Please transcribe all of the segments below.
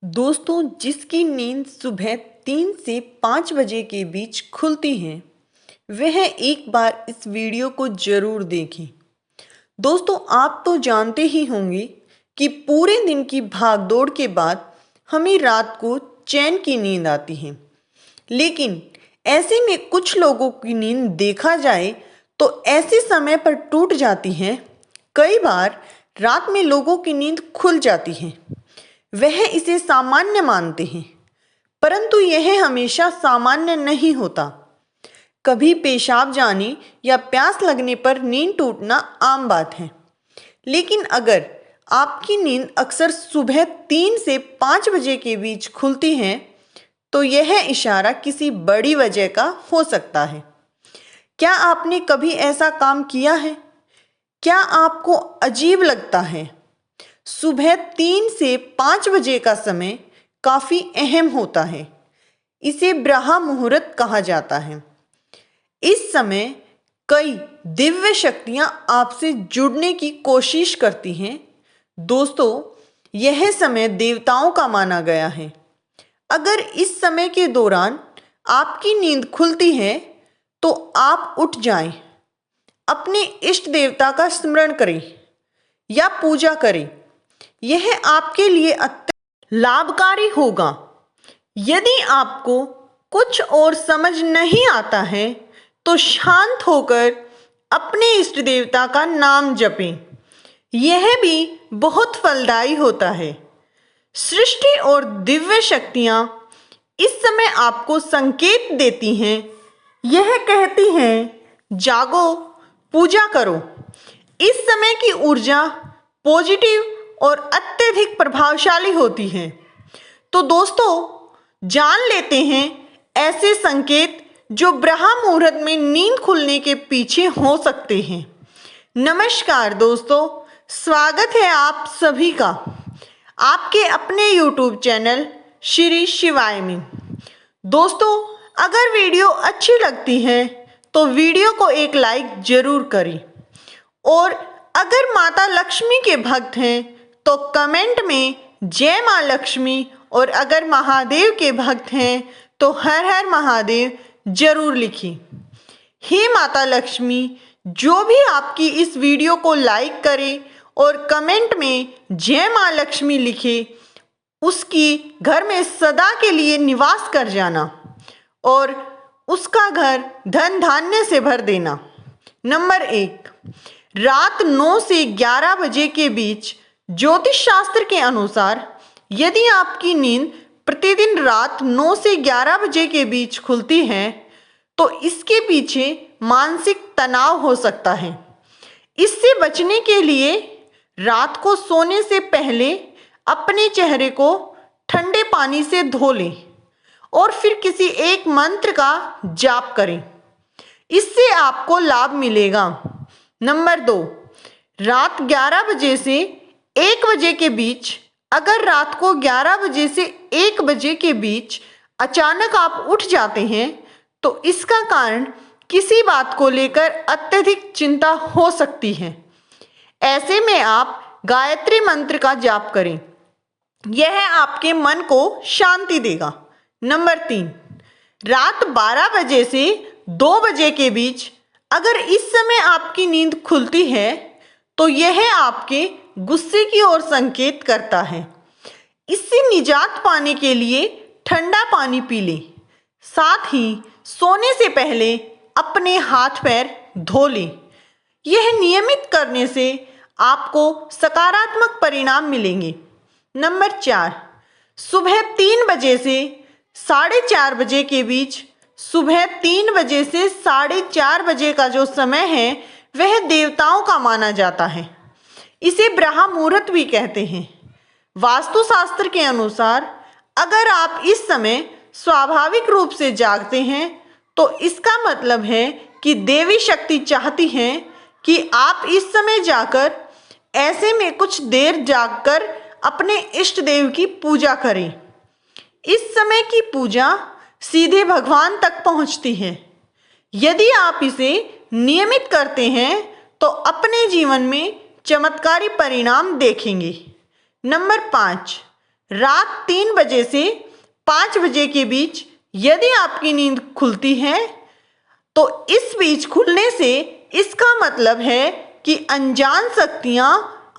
दोस्तों, जिसकी नींद सुबह 3 से 5 बजे के बीच खुलती है वह एक बार इस वीडियो को ज़रूर देखें। दोस्तों, आप तो जानते ही होंगे कि पूरे दिन की भागदौड़ के बाद हमें रात को चैन की नींद आती है, लेकिन ऐसे में कुछ लोगों की नींद देखा जाए तो ऐसे समय पर टूट जाती है। कई बार रात में लोगों की नींद खुल जाती है, वह इसे सामान्य मानते हैं, परंतु यह हमेशा सामान्य नहीं होता। कभी पेशाब जाने या प्यास लगने पर नींद टूटना आम बात है, लेकिन अगर आपकी नींद अक्सर सुबह 3 से 5 बजे के बीच खुलती है तो यह इशारा किसी बड़ी वजह का हो सकता है। क्या आपने कभी ऐसा काम किया है? क्या आपको अजीब लगता है? सुबह 3 से 5 बजे का समय काफ़ी अहम होता है। इसे ब्रह्म मुहूर्त कहा जाता है। इस समय कई दिव्य शक्तियां आपसे जुड़ने की कोशिश करती हैं। दोस्तों, यह समय देवताओं का माना गया है। अगर इस समय के दौरान आपकी नींद खुलती है तो आप उठ जाएं, अपने इष्ट देवता का स्मरण करें या पूजा करें। यह आपके लिए अत्यंत लाभकारी होगा। यदि आपको कुछ और समझ नहीं आता है तो शांत होकर अपने इष्ट देवता का नाम जपें। यह भी बहुत फलदायी होता है। सृष्टि और दिव्य शक्तियाँ इस समय आपको संकेत देती हैं। यह कहती हैं, जागो, पूजा करो। इस समय की ऊर्जा पॉजिटिव और अत्यधिक प्रभावशाली होती है। तो दोस्तों, जान लेते हैं ऐसे संकेत जो ब्रह्म मुहूर्त में नींद खुलने के पीछे हो सकते हैं। नमस्कार दोस्तों, स्वागत है आप सभी का आपके अपने YouTube चैनल श्री शिवाय में। दोस्तों, अगर वीडियो अच्छी लगती है तो वीडियो को एक लाइक जरूर करें, और अगर माता लक्ष्मी के भक्त हैं तो कमेंट में जय माँ लक्ष्मी, और अगर महादेव के भक्त हैं तो हर हर महादेव जरूर लिखें। हे माता लक्ष्मी, जो भी आपकी इस वीडियो को लाइक करे और कमेंट में जय माँ लक्ष्मी लिखे, उसकी घर में सदा के लिए निवास कर जाना और उसका घर धन धान्य से भर देना। नंबर 1, रात 9 से 11 बजे के बीच ज्योतिष शास्त्र के अनुसार यदि आपकी नींद प्रतिदिन रात 9 से 11 बजे के बीच खुलती है तो इसके पीछे मानसिक तनाव हो सकता है। इससे बचने के लिए रात को सोने से पहले अपने चेहरे को ठंडे पानी से धो लें और फिर किसी एक मंत्र का जाप करें। इससे आपको लाभ मिलेगा। नंबर 2, रात 11 बजे से 1 बजे के बीच, अगर रात को 11 बजे से 1 बजे के बीच अचानक आप उठ जाते हैं तो इसका कारण किसी बात को लेकर अत्यधिक चिंता हो सकती है। ऐसे में आप गायत्री मंत्र का जाप करें, यह आपके मन को शांति देगा। नंबर 3, रात 12 बजे से 2 बजे के बीच अगर इस समय आपकी नींद खुलती है तो यह आपके गुस्से की ओर संकेत करता है। इससे निजात पाने के लिए ठंडा पानी पी लें। साथ ही सोने से पहले अपने हाथ पैर धो लें। यह नियमित करने से आपको सकारात्मक परिणाम मिलेंगे। नंबर 4, सुबह 3 बजे से 4:30 बजे के बीच, सुबह 3 बजे से 4:30 बजे का जो समय है वह देवताओं का माना जाता है। इसे ब्रह्म मुहूर्त भी कहते हैं। वास्तुशास्त्र के अनुसार अगर आप इस समय स्वाभाविक रूप से जागते हैं तो इसका मतलब है कि देवी शक्ति चाहती हैं कि आप इस समय जाकर ऐसे में कुछ देर जागकर अपने इष्ट देव की पूजा करें। इस समय की पूजा सीधे भगवान तक पहुंचती है। यदि आप इसे नियमित करते हैं तो अपने जीवन में चमत्कारी परिणाम देखेंगे। नंबर 5, रात 3 बजे से 5 बजे के बीच यदि आपकी नींद खुलती है तो इस बीच खुलने से इसका मतलब है कि अनजान शक्तियाँ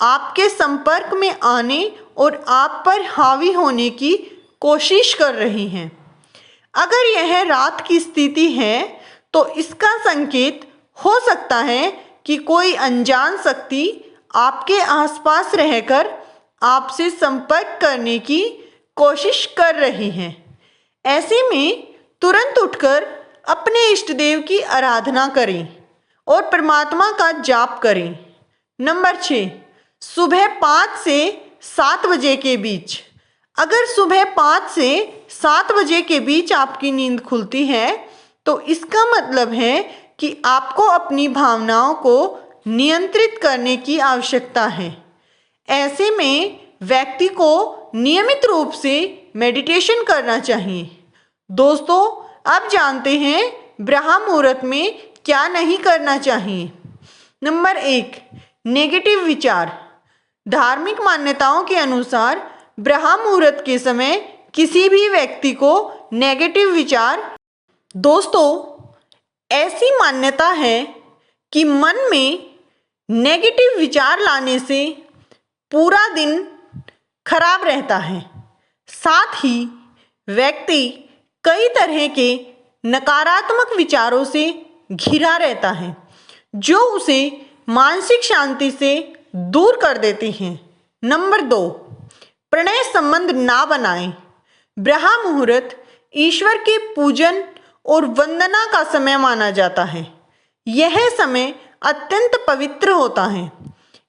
आपके संपर्क में आने और आप पर हावी होने की कोशिश कर रही हैं। अगर यह रात की स्थिति है तो इसका संकेत हो सकता है कि कोई अनजान शक्ति आपके आसपास रहकर आपसे संपर्क करने की कोशिश कर रही है। ऐसे में तुरंत उठकर अपने इष्ट देव की आराधना करें और परमात्मा का जाप करें। नंबर 6, सुबह 5 से 7 बजे के बीच। अगर सुबह 5 से 7 बजे के बीच आपकी नींद खुलती है तो इसका मतलब है कि आपको अपनी भावनाओं को नियंत्रित करने की आवश्यकता है। ऐसे में व्यक्ति को नियमित रूप से मेडिटेशन करना चाहिए। दोस्तों, अब जानते हैं ब्रह्म मुहूर्त में क्या नहीं करना चाहिए। नंबर 1, नेगेटिव विचार। धार्मिक मान्यताओं के अनुसार ब्रह्म मुहूर्त के समय किसी भी व्यक्ति को नेगेटिव विचार। दोस्तों, ऐसी मान्यता है कि मन में नेगेटिव विचार लाने से पूरा दिन खराब रहता है। साथ ही व्यक्ति कई तरह के नकारात्मक विचारों से घिरा रहता है जो उसे मानसिक शांति से दूर कर देते हैं। नंबर 2, प्रणय संबंध ना बनाएं। ब्रह्म मुहूर्त ईश्वर के पूजन और वंदना का समय माना जाता है। यह समय अत्यंत पवित्र होता है।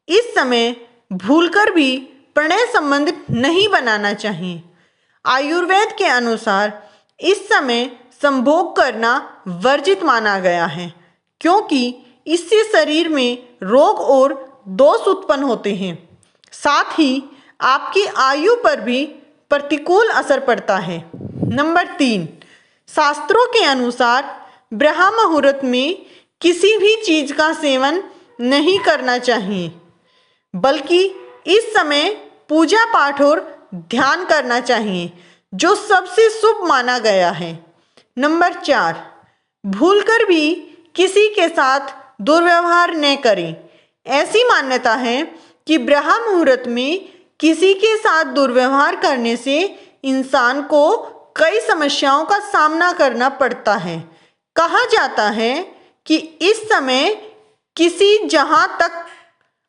इस समय भूलकर भी प्रणय संबंध नहीं बनाना चाहिए। आयुर्वेद के अनुसार इस समय संभोग करना वर्जित माना गया है क्योंकि इससे शरीर में रोग और दोष उत्पन्न होते हैं। साथ ही आपकी आयु पर भी प्रतिकूल असर पड़ता है। नंबर 3, शास्त्रों के अनुसार ब्रह्म मुहूर्त में किसी भी चीज का सेवन नहीं करना चाहिए, बल्कि इस समय पूजा पाठ और ध्यान करना चाहिए जो सबसे शुभ माना गया है। नंबर 4, भूलकर भी किसी के साथ दुर्व्यवहार न करें। ऐसी मान्यता है कि ब्रह्म मुहूर्त में किसी के साथ दुर्व्यवहार करने से इंसान को कई समस्याओं का सामना करना पड़ता है। कहा जाता है कि इस समय किसी जहां तक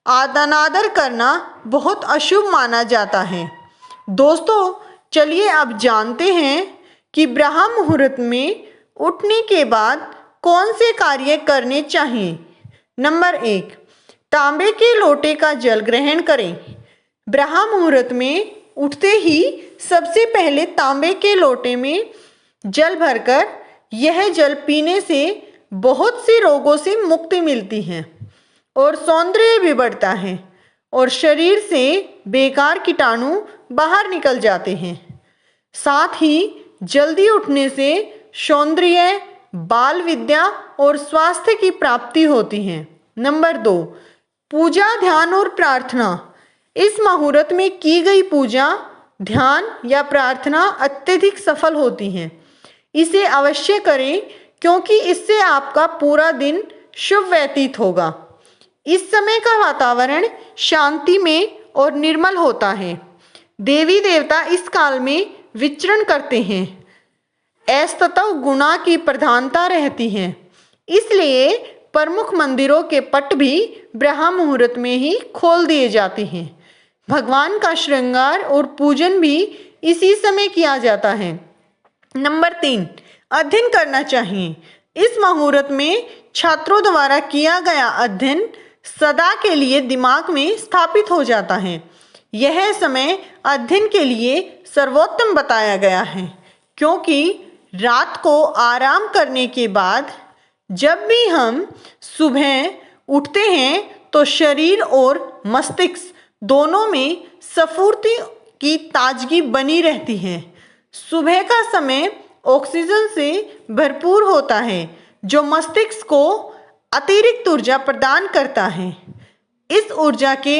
अनादर करना बहुत अशुभ माना जाता है। दोस्तों, चलिए अब जानते हैं कि ब्रह्म मुहूर्त में उठने के बाद कौन से कार्य करने चाहिए। नंबर 1, तांबे के लोटे का जल ग्रहण करें। ब्रह्म मुहूर्त में उठते ही सबसे पहले तांबे के लोटे में जल भरकर यह जल पीने से बहुत से रोगों से मुक्ति मिलती है और सौंदर्य भी बढ़ता है और शरीर से बेकार कीटाणु बाहर निकल जाते हैं। साथ ही जल्दी उठने से सौंदर्य, बाल विद्या और स्वास्थ्य की प्राप्ति होती है। नंबर 2, पूजा, ध्यान और प्रार्थना। इस मुहूर्त में की गई पूजा, ध्यान या प्रार्थना अत्यधिक सफल होती है। इसे अवश्य करें क्योंकि इससे आपका पूरा दिन शुभ व्यतीत होगा। इस समय का वातावरण शांति में और निर्मल होता है। देवी देवता इस काल में विचरण करते हैं। ऐस्तव गुणा की प्रधानता रहती है, इसलिए प्रमुख मंदिरों के पट भी ब्रह्म मुहूर्त में ही खोल दिए जाते हैं। भगवान का श्रृंगार और पूजन भी इसी समय किया जाता है। नंबर 3, अध्ययन करना चाहिए। इस मुहूर्त में छात्रों द्वारा किया गया अध्ययन सदा के लिए दिमाग में स्थापित हो जाता है। यह समय अध्ययन के लिए सर्वोत्तम बताया गया है क्योंकि रात को आराम करने के बाद जब भी हम सुबह उठते हैं तो शरीर और मस्तिष्क दोनों में स्फूर्ति की ताजगी बनी रहती है। सुबह का समय ऑक्सीजन से भरपूर होता है जो मस्तिष्क को अतिरिक्त ऊर्जा प्रदान करता है। इस ऊर्जा के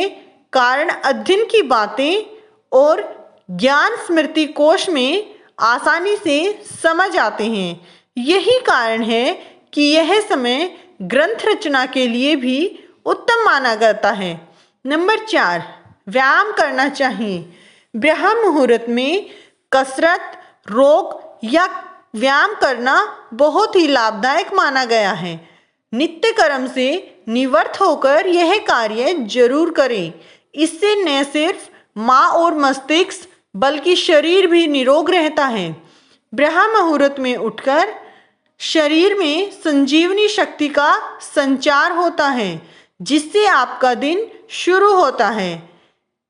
कारण अध्ययन की बातें और ज्ञान स्मृति कोश में आसानी से समझ आते हैं। यही कारण है कि यह समय ग्रंथ रचना के लिए भी उत्तम माना जाता है। नंबर 4, व्यायाम करना चाहिए। ब्रह्म मुहूर्त में कसरत, योग या व्यायाम करना बहुत ही लाभदायक माना गया है। नित्य कर्म से निवृत्त होकर यह कार्य जरूर करें। इससे न सिर्फ मां और मस्तिष्क बल्कि शरीर भी निरोग रहता है। ब्रह्म मुहूर्त में उठकर शरीर में संजीवनी शक्ति का संचार होता है, जिससे आपका दिन शुरू होता है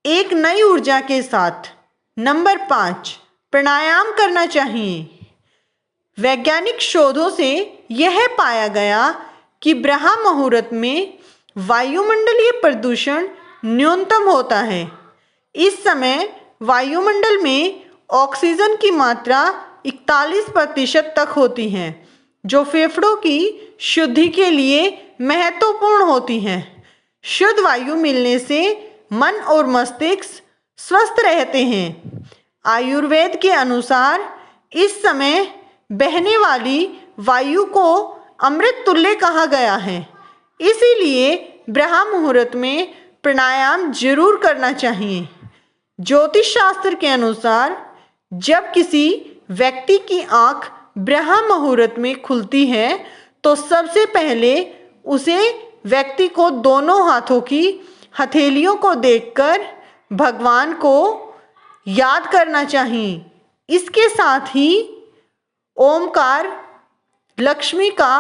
एक नई ऊर्जा के साथ। नंबर 5, प्राणायाम करना चाहिए। वैज्ञानिक शोधों से यह पाया गया कि ब्रह्म मुहूर्त में वायुमंडलीय प्रदूषण न्यूनतम होता है। इस समय वायुमंडल में ऑक्सीजन की मात्रा 41% तक होती है, जो फेफड़ों की शुद्धि के लिए महत्वपूर्ण होती है। शुद्ध वायु मिलने से मन और मस्तिष्क स्वस्थ रहते हैं। आयुर्वेद के अनुसार इस समय बहने वाली वायु को अमृत तुल्य कहा गया है। इसीलिए ब्रह्म मुहूर्त में प्राणायाम जरूर करना चाहिए। ज्योतिष शास्त्र के अनुसार जब किसी व्यक्ति की आंख ब्रह्म मुहूर्त में खुलती है तो सबसे पहले उसे व्यक्ति को दोनों हाथों की हथेलियों को देखकर भगवान को याद करना चाहिए। इसके साथ ही ओमकार, लक्ष्मी का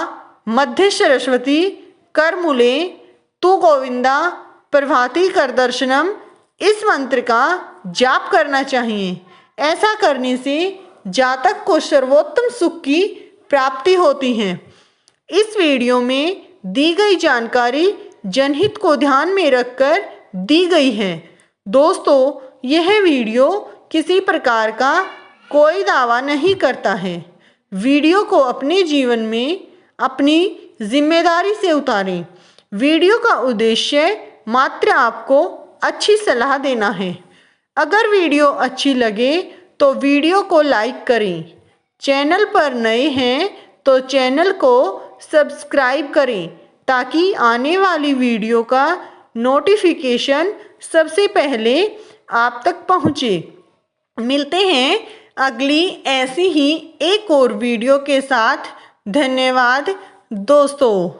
मध्य सरस्वती कर मूले तू गोविंदा प्रभाती कर दर्शनम, इस मंत्र का जाप करना चाहिए। ऐसा करने से जातक को सर्वोत्तम सुख की प्राप्ति होती है। इस वीडियो में दी गई जानकारी जनहित को ध्यान में रखकर दी गई है। दोस्तों, यह वीडियो किसी प्रकार का कोई दावा नहीं करता है। वीडियो को अपने जीवन में अपनी जिम्मेदारी से उतारें। वीडियो का उद्देश्य मात्र आपको अच्छी सलाह देना है। अगर वीडियो अच्छी लगे तो वीडियो को लाइक करें। चैनल पर नए हैं तो चैनल को सब्सक्राइब करें ताकि आने वाली वीडियो का नोटिफिकेशन सबसे पहले आप तक पहुँचे। मिलते हैं अगली ऐसी ही एक और वीडियो के साथ। धन्यवाद दोस्तों।